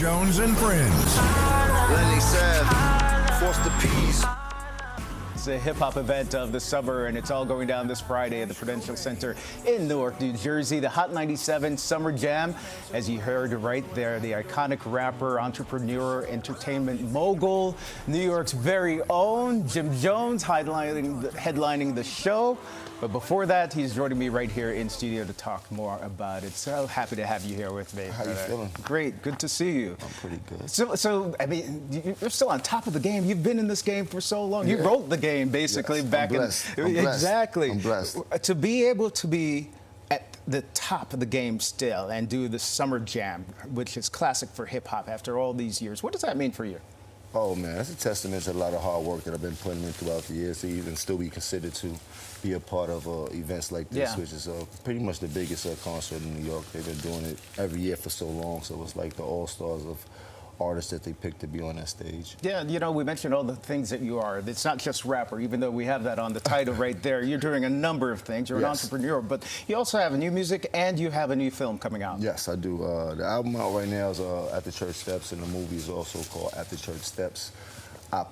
Jones and Friends. Lenny said, force the peas. It's a hip-hop event of the summer, and it's all going down this Friday at the Prudential Center in Newark, New Jersey. The Hot 97 Summer Jam, as you heard right there, the iconic rapper, entrepreneur, entertainment mogul, New York's very own Jim Jones headlining the show. But before that, he's joining me right here in studio to talk more about it. So happy to have you here with me. How you feeling? Great, good to see you. I'm pretty good. So I mean, you're still on top of the game. You've been in this game for so long. Yeah. You wrote the game basically back in. Exactly. I'm blessed. To be able to be at the top of the game still and do the Summer Jam, which is classic for hip hop after all these years. What does that mean for you? Oh man, that's a testament to a lot of hard work that I've been putting in throughout the years to even still be considered to be a part of events like this, which is pretty much the biggest concert in New York. They've been doing it every year for so long, so it's like the all-stars of artists that they pick to be on that stage. Yeah, you know, we mentioned all the things that you are. It's not just rapper, even though we have that on the title right there. You're doing a number of things. You're an entrepreneur, but you also have new music and you have a new film coming out. Yes, I do. The album out right now is At the Church Steps, and the movie is also called At the Church Steps. I'll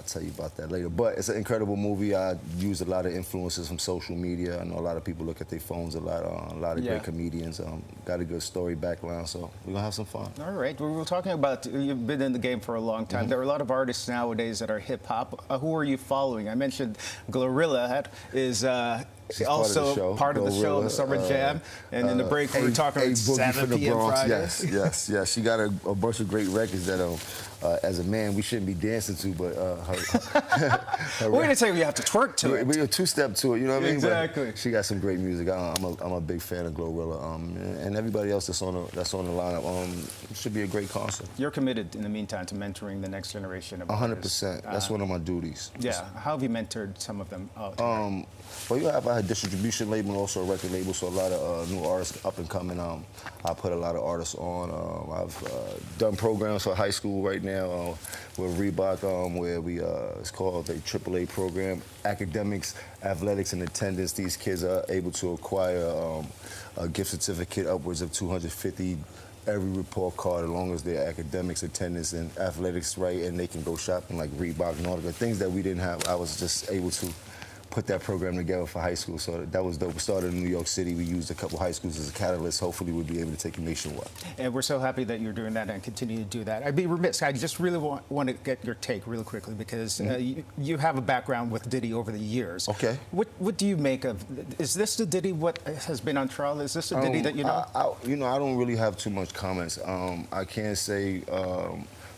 tell you about that later. But it's an incredible movie. I use a lot of influences from social media. I know a lot of people look at their phones a lot. A lot of great comedians. Got a good story background, so we're gonna have some fun. All right. We were talking about you've been in the game for a long time. There are a lot of artists nowadays that are hip hop. Who are you following? I mentioned Glorilla is. She's also part of the show, the Summer Jam, and in the break we were talking about 7 p.m. Fridays. Yes. She got a bunch of great records that, as a man, we shouldn't be dancing to, but we're going to tell you you have to twerk to it. We're a two-step to it, you know what I mean? Exactly. But she got some great music. I'm a big fan of Glorilla, and everybody else that's on the lineup. Should be a great concert. You're committed, in the meantime, to mentoring the next generation of 100%. That's one of my duties. Yeah. How have you mentored some of them? Well, I have a distribution label and also a record label, so a lot of new artists up and coming. I put a lot of artists on. I've done programs for high school right now with Reebok, where it's called a AAA program, academics, athletics, and attendance. These kids are able to acquire a gift certificate upwards of $250. Every report card, as long as their academics, attendance, and athletics right, and they can go shopping like Reebok and all the things that we didn't have. I was just able to put that program together for high school, so that was dope. We started in New York City. We used a couple high schools as a catalyst. Hopefully we'll be able to take it nationwide. And we're so happy that you're doing that and continue to do that. I'd be remiss. I just really want to get your take really quickly because you have a background with Diddy over the years. Okay. What do you make of, is this the Diddy what has been on trial? Is this the Diddy that you know? I don't really have too much comments. I can't say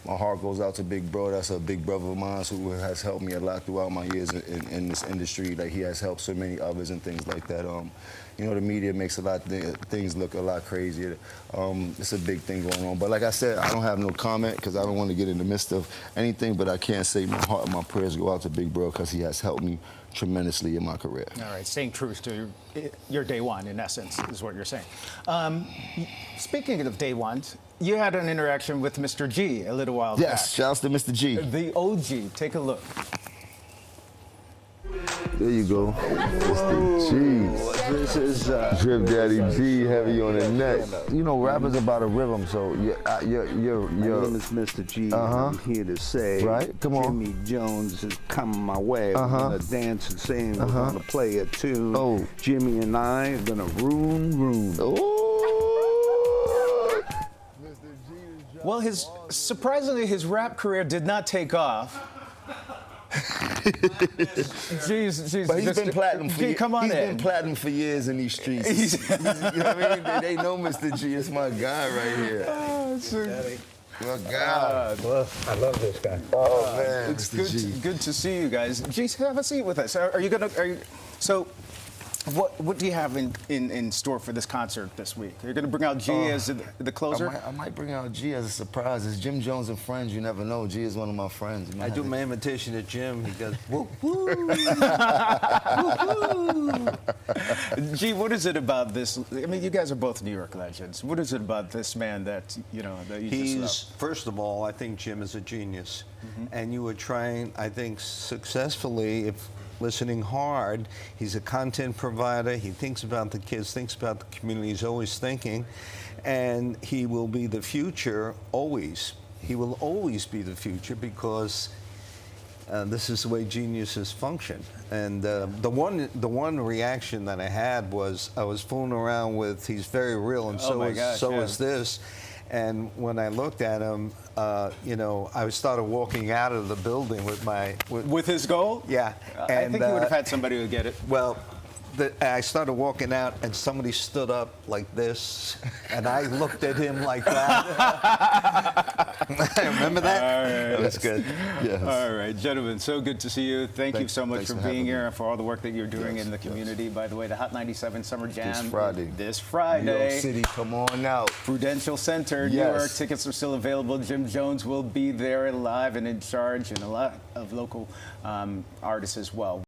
my heart goes out to Big Bro. That's a big brother of mine who has helped me a lot throughout my years in this industry. Like, he has helped so many others and things like that. You know, the media makes a lot of things look a lot crazier. It's a big thing going on. But like I said, I don't have no comment because I don't want to get in the midst of anything, but I can say my heart and my prayers go out to Big Bro because he has helped me tremendously in my career. All right, staying true to your day one, in essence, is what you're saying. Speaking of day ones, you had an interaction with Mr. G a little while back. Yes, shouts to Mr. G. The OG. Take a look. There you go, Mr. G. This is Drip Daddy G, heavy on the neck. You know, rappers about a rhythm, so my name is Mr. G. I'm here to say, come on. Jimmy Jones is coming my way. We're gonna dance and sing. We're gonna play a tune. Jimmy and I are gonna room. Well, surprisingly, his rap career did not take off. Jeez, but he's been platinum for years. Come on in. He's been platinum for years in these streets. You know what I mean? They know Mr. G. It's my guy right here. My God. I love this guy. Oh man, it's good to see you guys. G, have a seat with us. So, what do you have in store for this concert this week? You're going to bring out G as the closer? I might bring out G as a surprise. It's Jim Jones and Friends. You never know. G is one of my friends. I do my imitation of Jim. He goes, woo, woo. G, what is it about this? I mean, you guys are both New York legends. What is it about this man that, you just love? First of all, I think Jim is a genius. And you were trying, I think, successfully, listening hard. He's a content provider. He thinks about the kids, thinks about the community. He's always thinking. And he will be the future always. He will always be the future because this is the way geniuses function. And the one reaction that I had was I was fooling around with he's very real, and so is this. And when I looked at him, you know, I started walking out of the building with my with his goal. Yeah, and I think you would have had somebody who get it. Well, I started walking out, and somebody stood up like this, and I looked at him like that. Remember that? All right. That was good. Yes. All right, gentlemen, so good to see you. Thank you so much for being here and for all the work that you're doing in the community. By the way, the Hot 97 Summer Jam. This Friday. New York City, come on out. Prudential Center, New York. Tickets are still available. Jim Jones will be there live and in charge, and a lot of local artists as well.